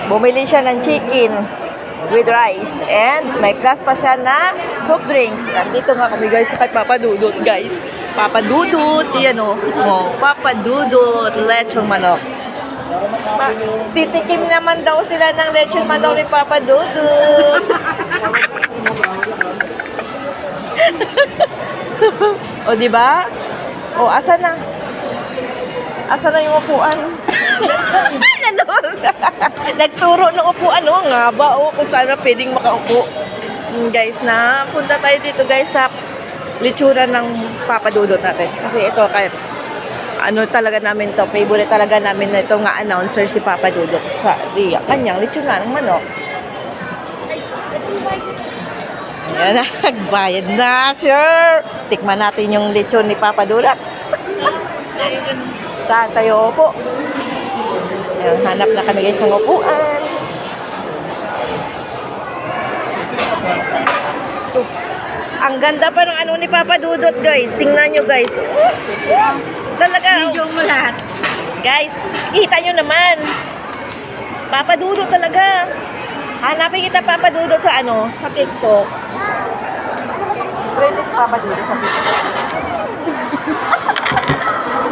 Bumili siya ng chicken with rice. And may plus pa siya na soft drinks. Nandito nga kami guys kay Papa Dudut guys. Papa Dudut, yan o. Oh, Papa Dudut, lechong manok. Titikim naman daw sila ng lechong manok ni Papa Dudut. O, diba? O, asa na? Asa na yung upuan? Nagturo ng upuan, o, nga ba, o, kung saan na pwedeng makaupo. Guys, na punta tayo dito, guys, sa litsura ng Papa Dudut natin. Kasi ito, kaya, ano talaga namin to, favorite talaga namin na ito nga announcer si Papa Dudut sa kanyang litsura ng manok. Ayan na, nagbayad na, sir. Tikman natin yung lechon ni Papa Dudut. Saan tayo upo? Ayan, hanap na kami guys ng upuan. Sus, ang ganda pa ng ano ni Papa Dudut guys. Tingnan nyo guys. Talaga. Video mo lahat. Guys, kita nyo naman. Papa Dudut talaga. Hanapin kita Papa Dudut sa ano, sa TikTok. Friend is Papa Dudut sa TikTok.